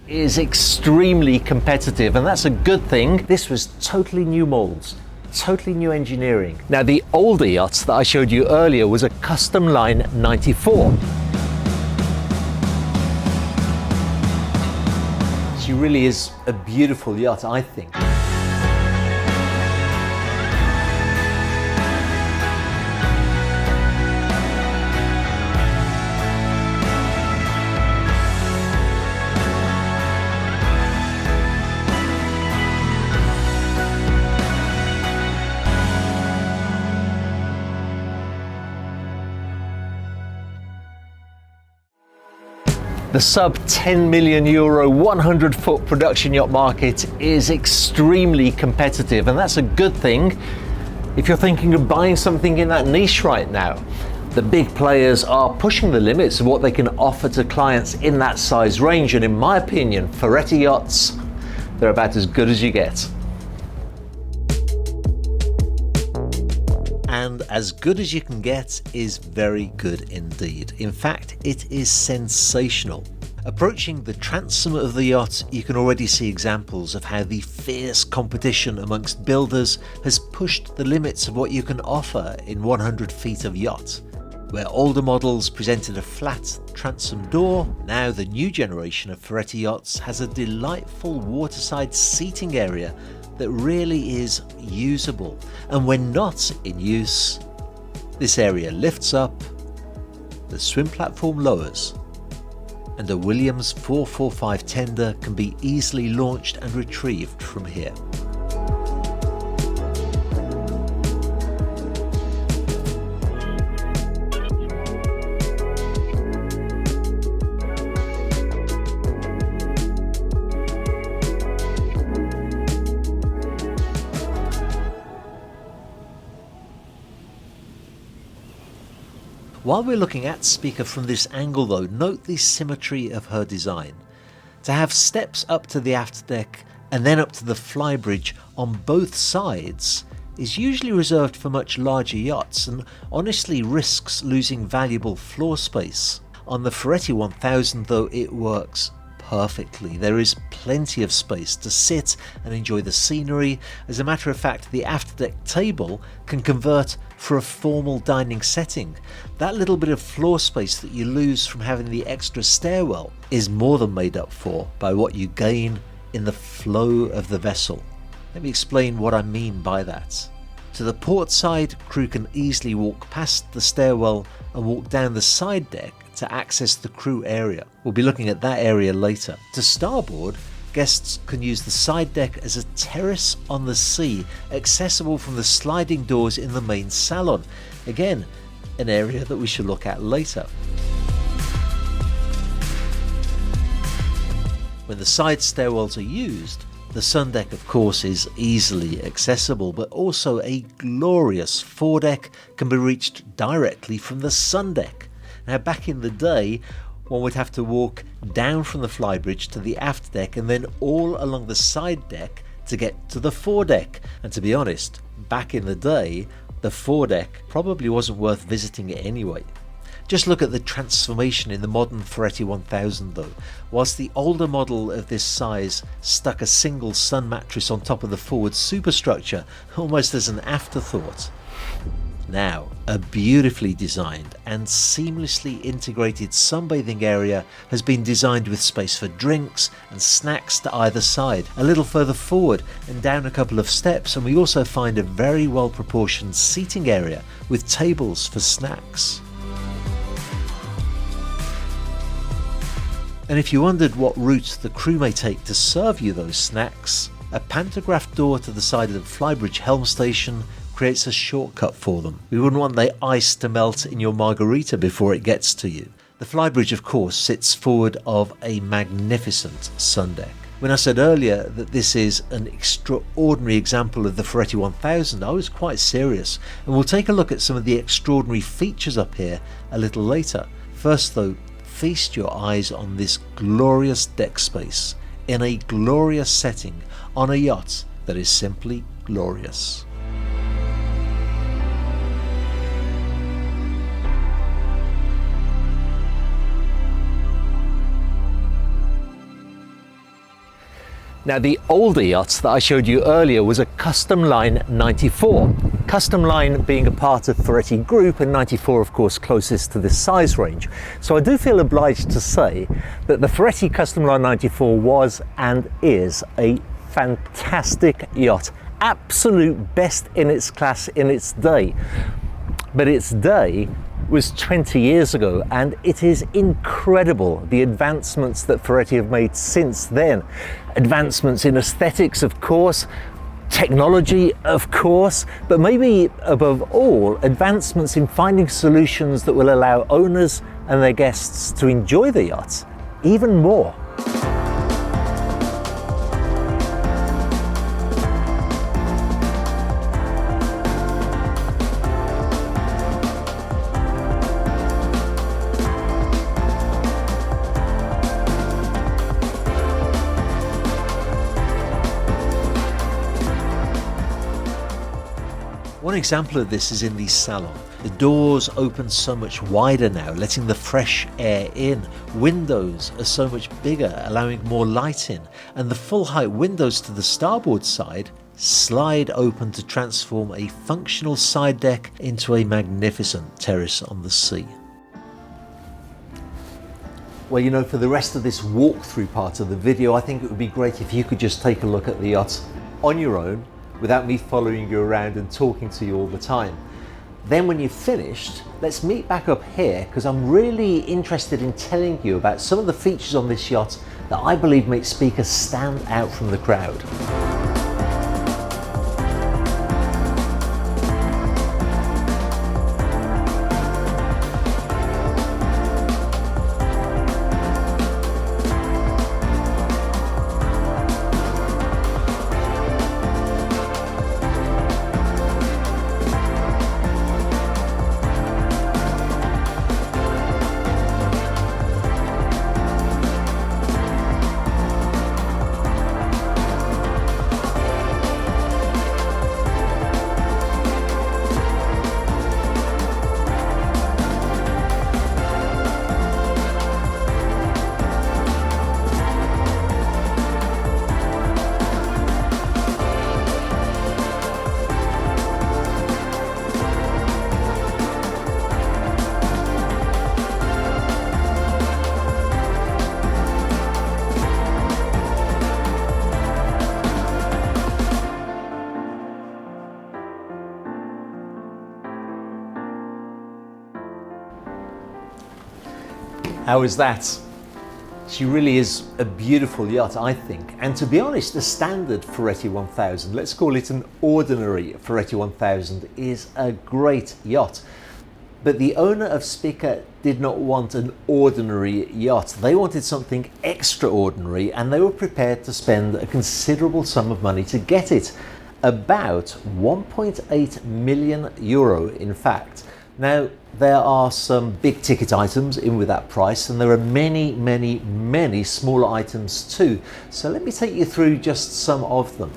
is extremely competitive, and that's a good thing. This was totally new molds, totally new engineering. Now, the older yachts that I showed you earlier was a Custom Line 94. She really is a beautiful yacht, I think. The sub €10 million 100-foot production yacht market is extremely competitive, and that's a good thing if you're thinking of buying something in that niche right now. The big players are pushing the limits of what they can offer to clients in that size range, and in my opinion, Ferretti yachts, they're about as good as you get. And as good as you can get is very good indeed. In fact, it is sensational. Approaching the transom of the yacht, you can already see examples of how the fierce competition amongst builders has pushed the limits of what you can offer in 100 feet of yacht. Where older models presented a flat transom door, now the new generation of Ferretti yachts has a delightful waterside seating area that really is usable, and when not in use, this area lifts up, the swim platform lowers, and a Williams 445 tender can be easily launched and retrieved from here. While we're looking at SPICA from this angle though, note the symmetry of her design. To have steps up to the aft deck and then up to the flybridge on both sides is usually reserved for much larger yachts and honestly risks losing valuable floor space. On the Ferretti 1000 though, it works perfectly. There is plenty of space to sit and enjoy the scenery. As a matter of fact, the aft deck table can convert for a formal dining setting. That little bit of floor space that you lose from having the extra stairwell is more than made up for by what you gain in the flow of the vessel. Let me explain what I mean by that. To the port side, crew can easily walk past the stairwell and walk down the side deck to access the crew area. We'll be looking at that area later. To starboard, guests can use the side deck as a terrace on the sea, accessible from the sliding doors in the main salon. Again, an area that we should look at later. When the side stairwells are used, the sun deck of course is easily accessible, but also a glorious foredeck can be reached directly from the sun deck. Now back in the day, one would have to walk down from the flybridge to the aft deck and then all along the side deck to get to the foredeck. And to be honest, back in the day, the foredeck probably wasn't worth visiting it anyway. Just look at the transformation in the modern Ferretti 1000 though. Whilst the older model of this size stuck a single sun mattress on top of the forward superstructure, almost as an afterthought. Now, a beautifully designed and seamlessly integrated sunbathing area has been designed with space for drinks and snacks to either side. A little further forward and down a couple of steps, and we also find a very well proportioned seating area with tables for snacks. And if you wondered what route the crew may take to serve you those snacks, a pantograph door to the side of the flybridge helm station creates a shortcut for them. We wouldn't want the ice to melt in your margarita before it gets to you. The flybridge of course sits forward of a magnificent sun deck. When I said earlier that this is an extraordinary example of the Ferretti 1000, I was quite serious, and we'll take a look at some of the extraordinary features up here a little later. First though, feast your eyes on this glorious deck space in a glorious setting on a yacht that is simply glorious. Now, the older yacht that I showed you earlier was a Custom Line 94. Custom Line being a part of Ferretti Group, and 94 of course closest to this size range. So I do feel obliged to say that the Ferretti Custom Line 94 was and is a fantastic yacht. Absolute best in its class in its day. But its day was 20 years ago, and it is incredible the advancements that Ferretti have made since then. Advancements in aesthetics, of course, technology, of course, but maybe above all, advancements in finding solutions that will allow owners and their guests to enjoy the yachts even more. One example of this is in the salon. The doors open so much wider now, letting the fresh air in. Windows are so much bigger, allowing more light in. And the full height windows to the starboard side slide open to transform a functional side deck into a magnificent terrace on the sea. Well, you know, for the rest of this walkthrough part of the video, I think it would be great if you could just take a look at the yacht on your own, without me following you around and talking to you all the time. Then when you've finished, let's meet back up here, because I'm really interested in telling you about some of the features on this yacht that I believe make SPICA stand out from the crowd. How is that? She really is a beautiful yacht, I think. And to be honest, the standard Ferretti 1000, let's call it an ordinary Ferretti 1000, is a great yacht. But the owner of SPICA did not want an ordinary yacht. They wanted something extraordinary, and they were prepared to spend a considerable sum of money to get it. About 1.8 million euro, in fact. Now, there are some big ticket items in with that price, and there are many smaller items too. So let me take you through just some of them.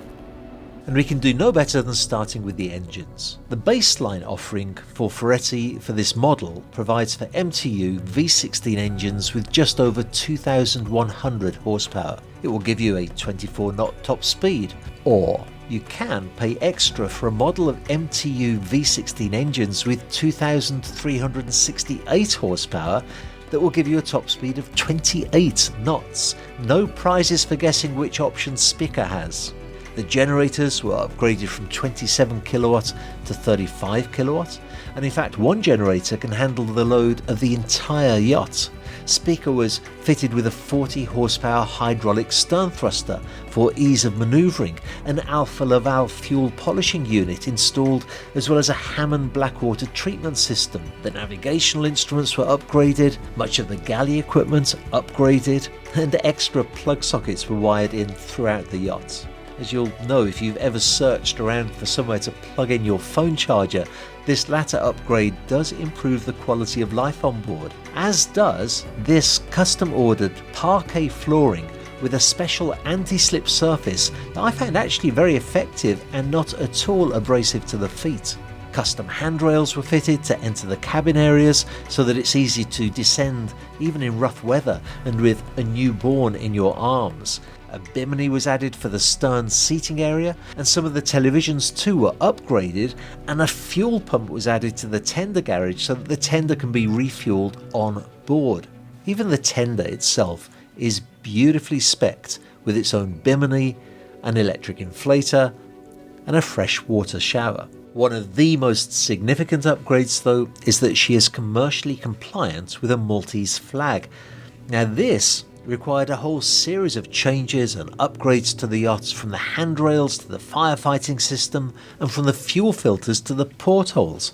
And we can do no better than starting with the engines. The baseline offering for Ferretti for this model provides for MTU V16 engines with just over 2,100 horsepower. It will give you a 24-knot top speed, or you can pay extra for a model of MTU V16 engines with 2,368 horsepower that will give you a top speed of 28 knots. No prizes for guessing which option SPICA has. The generators were upgraded from 27 kilowatt to 35 kilowatt, and in fact one generator can handle the load of the entire yacht. SPICA was fitted with a 40 horsepower hydraulic stern thruster for ease of manoeuvring, an Alfa Laval fuel polishing unit installed, as well as a Hamann blackwater treatment system. The navigational instruments were upgraded, much of the galley equipment upgraded, and extra plug sockets were wired in throughout the yacht. As you'll know if you've ever searched around for somewhere to plug in your phone charger, this latter upgrade does improve the quality of life on board, as does this custom ordered parquet flooring with a special anti-slip surface that I found actually very effective and not at all abrasive to the feet. Custom handrails were fitted to enter the cabin areas so that it's easy to descend even in rough weather and with a newborn in your arms. A bimini was added for the stern seating area, and some of the televisions too were upgraded, and a fuel pump was added to the tender garage so that the tender can be refueled on board. Even the tender itself is beautifully specced with its own bimini, an electric inflator, and a fresh water shower. One of the most significant upgrades though is that she is commercially compliant with a Maltese flag. Now this required a whole series of changes and upgrades to the yachts, from the handrails to the firefighting system and from the fuel filters to the portholes.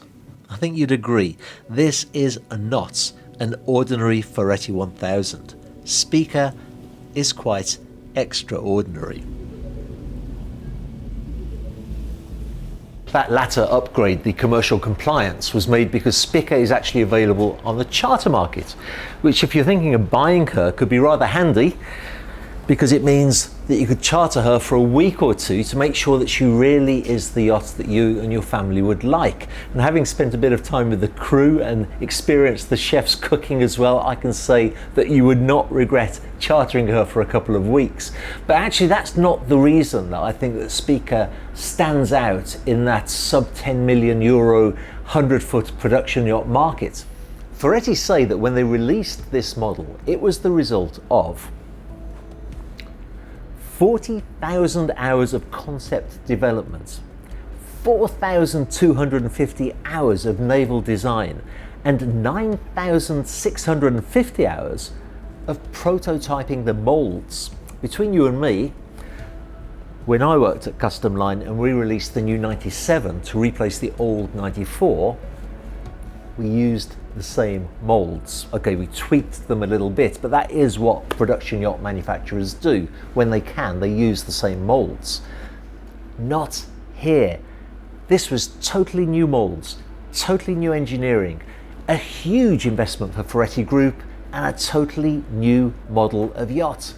I think you'd agree, this is not an ordinary Ferretti 1000. SPICA is quite extraordinary. That latter upgrade, the commercial compliance, was made because SPICA is actually available on the charter market, which if you're thinking of buying her could be rather handy, because it means that you could charter her for a week or two to make sure that she really is the yacht that you and your family would like. And having spent a bit of time with the crew and experienced the chef's cooking as well, I can say that you would not regret chartering her for a couple of weeks. But actually that's not the reason that I think that SPICA stands out in that sub 10 million euro 100-foot production yacht market. Ferretti say that when they released this model, it was the result of 40,000 hours of concept development, 4,250 hours of naval design, and 9,650 hours of prototyping the molds. Between you and me, when I worked at Custom Line and we released the new 97 to replace the old 94, we used the same molds. Okay, we tweaked them a little bit, but that is what production yacht manufacturers do. When they can, they use the same molds. Not here. This was totally new molds, totally new engineering, a huge investment for Ferretti Group, and a totally new model of yacht.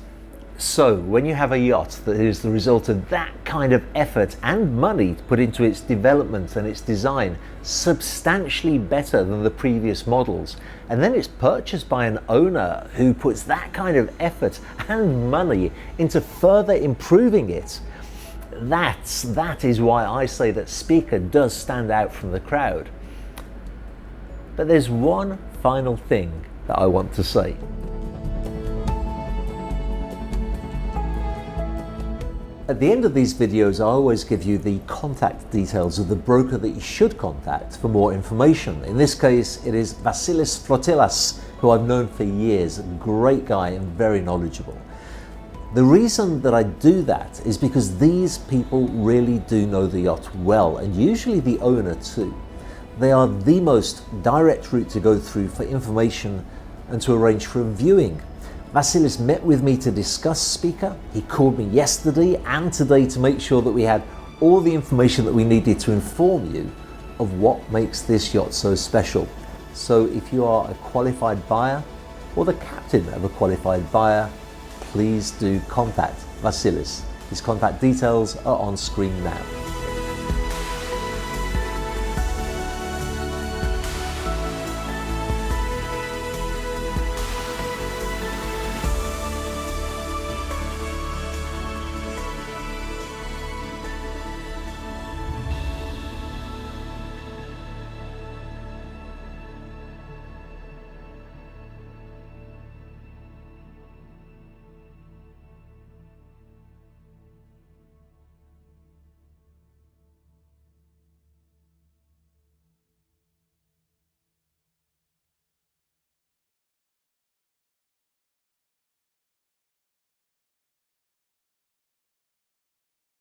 So when you have a yacht that is the result of that kind of effort and money put into its development and its design, substantially better than the previous models, and then it's purchased by an owner who puts that kind of effort and money into further improving it, that is why I say that SPICA does stand out from the crowd. But there's one final thing that I want to say. At the end of these videos, I always give you the contact details of the broker that you should contact for more information. In this case, it is Vassilis.Fotilas, who I've known for years, a great guy and very knowledgeable. The reason that I do that is because these people really do know the yacht well, and usually the owner too. They are the most direct route to go through for information and to arrange for a viewing. Vassilis met with me to discuss SPICA. He called me yesterday and today to make sure that we had all the information that we needed to inform you of what makes this yacht so special. So if you are a qualified buyer or the captain of a qualified buyer, please do contact Vassilis. His contact details are on screen now.